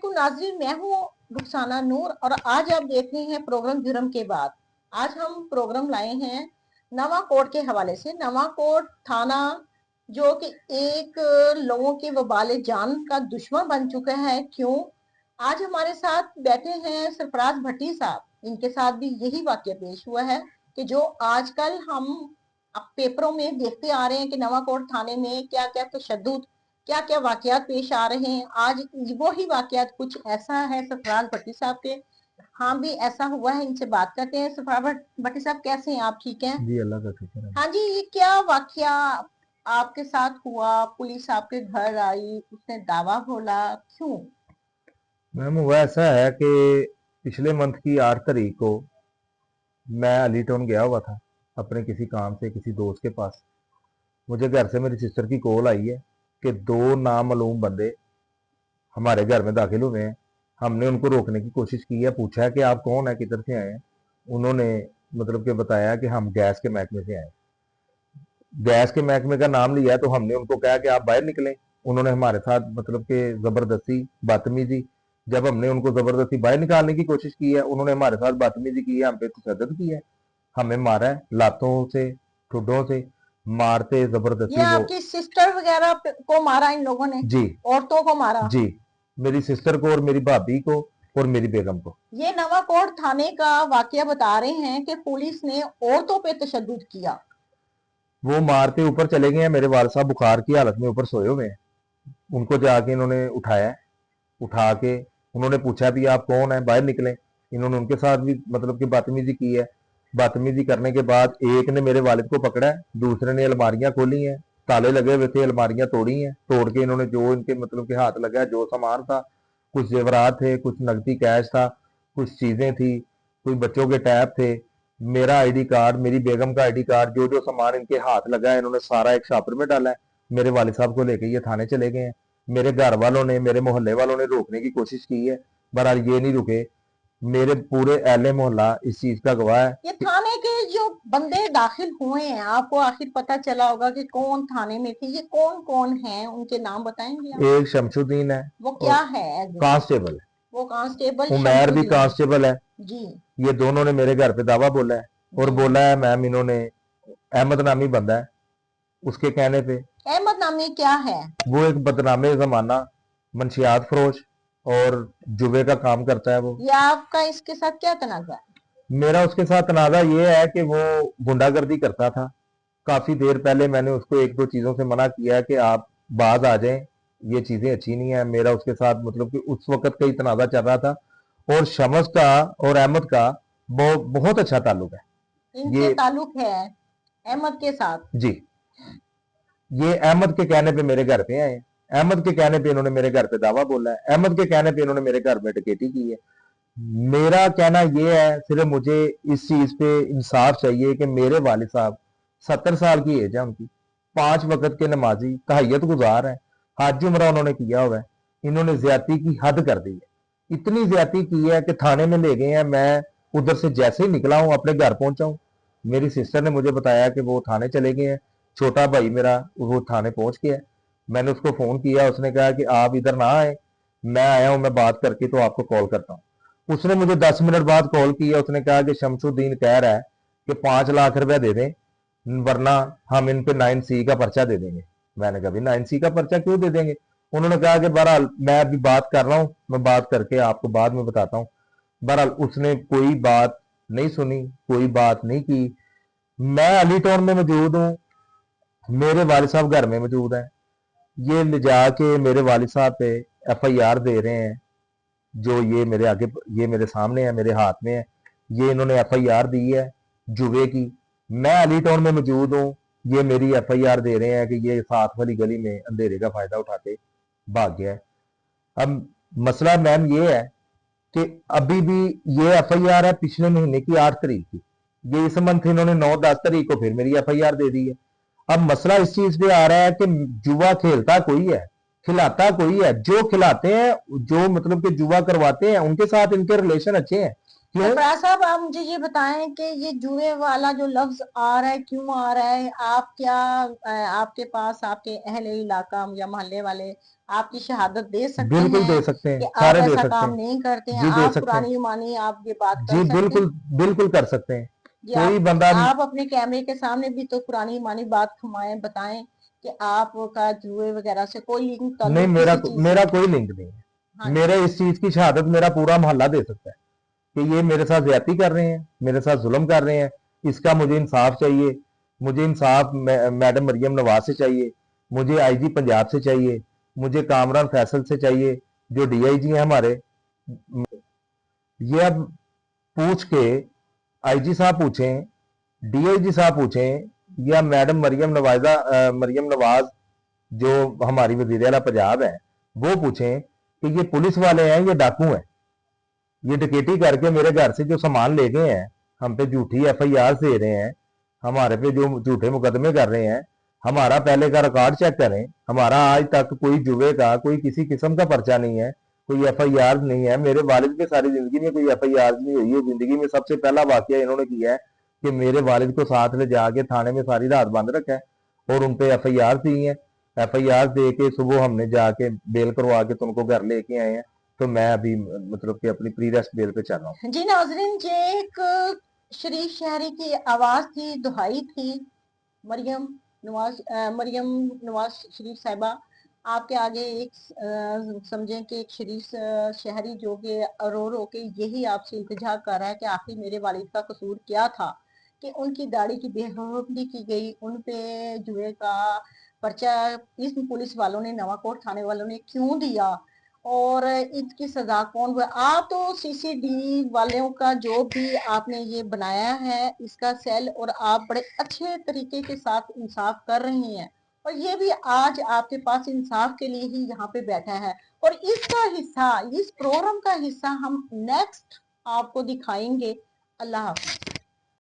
अस्सलामुअलैकुम नाज़रीन, मैं हूँ रुखसाना नूर और आज आप देख रहे हैं प्रोग्राम जुर्म के बाद। आज हम प्रोग्राम लाए हैं नवाकोट के हवाले से। नवाकोट थाना जो कि एक लोगों के वबाले जान का दुश्मन बन चुका है। क्यों? आज हमारे साथ बैठे हैं सरफराज भट्टी साहब। इनके साथ भी यही वाकया पेश हुआ है कि जो आजकल हम अब पेपरों में देखते आ रहे हैं कि नवाकोट थाने में क्या क्या तशद्दुद, क्या क्या वाकयात पेश आ रहे हैं। आज वो ही वाकयात कुछ ऐसा है सरफराज भट्टी साहब के। हाँ भी ऐसा हुआ है, इनसे बात करते हैं। सरफराज भट्टी साहब कैसे हैं आप? ठीक हैं जी, अल्लाह का शुक्र है। हाँ जी, ये क्या वाकया आपके साथ हुआ? पुलिस आपके घर आई, उसने दावा बोला, क्यों? मैम हुआ ऐसा है कि पिछले मंथ की 8 तारीख को मैं अली टाउन गया हुआ था अपने किसी काम से किसी दोस्त के पास। मुझे घर से मेरी सिस्टर की कॉल आई है कि दो नामालूम बंदे हमारे घर में दाखिल हुए हैं। हमने उनको रोकने की कोशिश की है, पूछा है कि आप कौन है, किधर से आए हैं। उन्होंने मतलब कि बताया कि हम गैस के महकमे से आए हैं। गैस के महकमे का नाम लिया तो हमने उनको कहा कि आप बाहर निकलें। उन्होंने हमारे साथ मतलब कि जबरदस्ती बदतमीजी, जब हमने उनको जबरदस्ती बाहर निकालने की कोशिश की है, उन्होंने हमारे साथ बदतमीजी की है, हम पे तशद्दुद की है, हमें मारा है लातों से, ठुड्डों से मारते ये जबरदस्ती वो। आपकी सिस्टर वगैरह को मारा इन लोगों ने? जी। औरतों को मारा? जी, मेरी सिस्टर को और मेरी भाभी को और मेरी बेगम को। ये नवाकोट थाने का वाकया बता रहे हैं कि पुलिस ने औरतों पे तशद्दुद किया। वो मारते ऊपर चले गए हैं। मेरे वाल साहब बुखार की हालत में ऊपर सोए हुए हैं। उनको जाके इन्होंने उठाया, उठा के उन्होंने पूछा भी आप कौन है, बाहर निकले। इन्होंने उनके साथ भी मतलब कि बदतमीजी की है। बदतमीजी करने के बाद एक ने मेरे वालिद को पकड़ा है, दूसरे ने अलमारियां खोली हैं, ताले लगे हुए थे, अलमारियां तोड़ी हैं। तोड़ के इन्होंने जो इनके मतलब के हाथ लगा, जो सामान था, कुछ जेवरात थे, कुछ नकदी कैश था, कुछ चीजें थी, कुछ बच्चों के टैब थे, मेरा आईडी कार्ड, मेरी बेगम का आईडी कार्ड, जो जो सामान इनके हाथ लगा है इन्होंने सारा एक शापर में डाला है। मेरे वालिद साहब को लेके ये थाने चले गए हैं। मेरे घर वालों ने, मेरे मोहल्ले वालों ने रोकने की कोशिश की है, बहरहाल ये नहीं रुके। मेरे पूरे अहले मोहल्ला इस चीज का गवाह है। ये थाने के जो बंदे दाखिल हुए हैं, आपको आखिर पता चला होगा कि कौन थाने में थे। ये कौन कौन हैं, उनके नाम बताएंगे आप? एक शमशुद्दीन है वो और क्या है एग्जैक्ट? कांस्टेबल है, वो कांस्टेबल उमैर भी शमसुद्दीन? कांस्टेबल है। जी। ये दोनों ने मेरे घर पे दावा बोला है और जी। बोला है मैम इन्होंने, अहमद नामी बंदा है, उसके कहने पे। अहमद नामी क्या है? वो एक बदनामे जमाना मंशियात फरोश और जुए का काम करता है वो। ये आपका इसके साथ क्या तनाजा है? मेरा उसके साथ तनाजा ये है कि वो गुंडागर्दी करता था। काफी देर पहले मैंने उसको एक दो चीजों से मना किया है कि आप बाज आ जाएं, ये चीजें अच्छी नहीं है। मेरा उसके साथ मतलब कि उस वक्त का ही तनाजा चल रहा था। और शमस का और अहमद का बहुत अच्छा ताल्लुक है। इनसे ये ताल्लुक है अहमद के साथ? जी, ये अहमद के कहने पे मेरे घर पे आए। अहमद के कहने पे इन्होंने मेरे घर पे दावा बोला है, अहमद के कहने पे इन्होंने मेरे घर में डकैती की है। मेरा कहना यह है, सिर्फ मुझे इस चीज पे इंसाफ चाहिए कि मेरे वालिद साहब 70 साल की एज है उनकी, 5 वक्त के नमाजी तहय्यत गुजार है, हज उम्रा उन्होंने किया हुआ है। इन्होंने ज्यादती की हद कर दी है, इतनी ज्यादती की है कि थाने में ले गए हैं। मैं उधर से जैसे ही निकला हूं अपने घर पहुंचा हूं, मेरी सिस्टर ने मुझे बताया कि वो थाने चले गए हैं। छोटा भाई मेरा वो थाने पहुंच गया है। मैंने उसको फोन किया, उसने कहा कि आप इधर ना आए, मैं आया हूं, मैं बात करके तो आपको कॉल करता हूं। उसने मुझे 10 मिनट बाद कॉल किया। उसने कहा कि शमसुद्दीन कह रहा है कि 5 लाख रुपया दे दें वरना हम इन पे 9C का पर्चा दे देंगे। मैंने कहा 9C का पर्चा क्यों दे देंगे? उन्होंने कहा कि बहरहाल मैं अभी बात कर रहा हूं, मैं बात करके आपको बाद में बताता हूं। बहरहाल उसने कोई बात नहीं सुनी, कोई बात नहीं की। मैं अली टाउन में मौजूद हूँ, मेरे वालिद साहब घर में मौजूद हैं। ये ले जाके मेरे वालिद साहब पे FIR दे रहे हैं। जो ये मेरे आगे, ये मेरे सामने है, मेरे हाथ में है। ये इन्होंने FIR दी है जुए की। मैं अली टाउन में मौजूद हूँ, ये मेरी FIR दे रहे हैं कि ये साथ वाली गली में अंधेरे का फायदा उठाते भाग गया है। अब मसला मैम ये है कि अभी भी ये FIR है पिछले महीने की 8 तारीख की। ये इस मंथ इन्होंने 9-10 तारीख को फिर मेरी FIR दे दी है। अब मसला इस चीज पे आ रहा है कि जुआ खेलता कोई है, खिलाता कोई है। जो खिलाते हैं, जो मतलब कि जुआ करवाते हैं, उनके साथ इनके रिलेशन अच्छे हैं। क्यों? सरफराज साहब, आप मुझे ये बताएं कि ये जुए वाला जो लफ्ज आ रहा है, क्यों आ रहा है? आप क्या आपके पास आपके अहले इलाका या मोहल्ले वाले आपकी शहादत दे सकते बिल्कुल दे हैं सकते हैं, कि आप सारे दे ऐसा सकते काम हैं। नहीं करते हैं, जी दे आप सकते हैं। पुरानी मानी आप ये बात कर जी सकते हैं। बिल्कुल, बिल्कुल कर सकते हैं। जी कोई बंदा आप अपने कैमरे के सामने भी तो पुरानी मानी बात खमाएं, बताएं कि आपका जुए वगैरह से कोई लिंक नहीं, ताल्लुक किसी चीज से मेरा नहीं। कोई लिंक नहीं है। हाँ मेरे जी। इस चीज की शहादत मेरा पूरा मोहल्ला दे सकता है कि ये मेरे साथ ज्यादती कर रहे हैं, मेरे साथ जुल्म कर रहे हैं। इसका मुझे इंसाफ चाहिए। मुझे इंसाफ मैडम मरियम नवाज से चाहिए, मुझे आईजी पंजाब से चाहिए, मुझे कामरान फैसल से चाहिए, जो डीआईजी हैं हमारे। ये अब पूछ के आईजी साहब पूछें, डीआईजी साहब पूछें, या मैडम मरियम नवाज जो हमारी वजीर आला पंजाब है, वो पूछें कि ये पुलिस वाले हैं, ये डाकू हैं। ये डकैती करके मेरे घर से जो सामान ले गए हैं, हम पे झूठी एफआईआर दे रहे हैं, हमारे पे जो झूठे मुकदमे कर रहे हैं। हमारा पहले का रिकॉर्ड चेक करें, हमारा आज तक कोई जुए का, कोई किसी किस्म का पर्चा नहीं है, कोई एफआईआर नहीं है। मेरे वालिद पे सारी जिंदगी में कोई एफआईआर नहीं हुई है। जिंदगी में सबसे पहला वाकया इन्होंने किया है कि मेरे वालिद को साथ ले जाके थाने में सारी रात बंद रखा है और उन पे एफआईआर दी है। एफआईआर दे के सुबह हमने जाके बेल करवा के तुमको घर लेके आए हैं। तो मैं अभी मतलब कि अपनी प्री रेस्ट बेल पे चल रहा हूँ। जी नाजरीन, ये एक शरीफ शहरी की आवाज थी, दुहाई थी। मरियम मरियम नवाज शरीफ साहिबा आपके आगे एक समझें कि एक शरीफ शहरी जो कि रो रो के यही आपसे इल्तिजा कर रहा है कि आखिर मेरे वालिद का कसूर क्या था कि उनकी दाढ़ी की बेहुरमती की गई, उन पे जुए का पर्चा इस पुलिस वालों ने, नवाकोट थाने वालों ने क्यों दिया और इसकी सजा कौन हुआ। आप तो सीसीडी वालों का जो भी आपने ये बनाया है इसका सेल, और आप बड़े अच्छे तरीके के साथ इंसाफ कर रही हैं, और ये भी आज आपके पास इंसाफ के लिए ही यहाँ पे बैठा है। और इसका हिस्सा, इस प्रोग्राम का हिस्सा हम नेक्स्ट आपको दिखाएंगे। अल्लाह हाफ़िज़।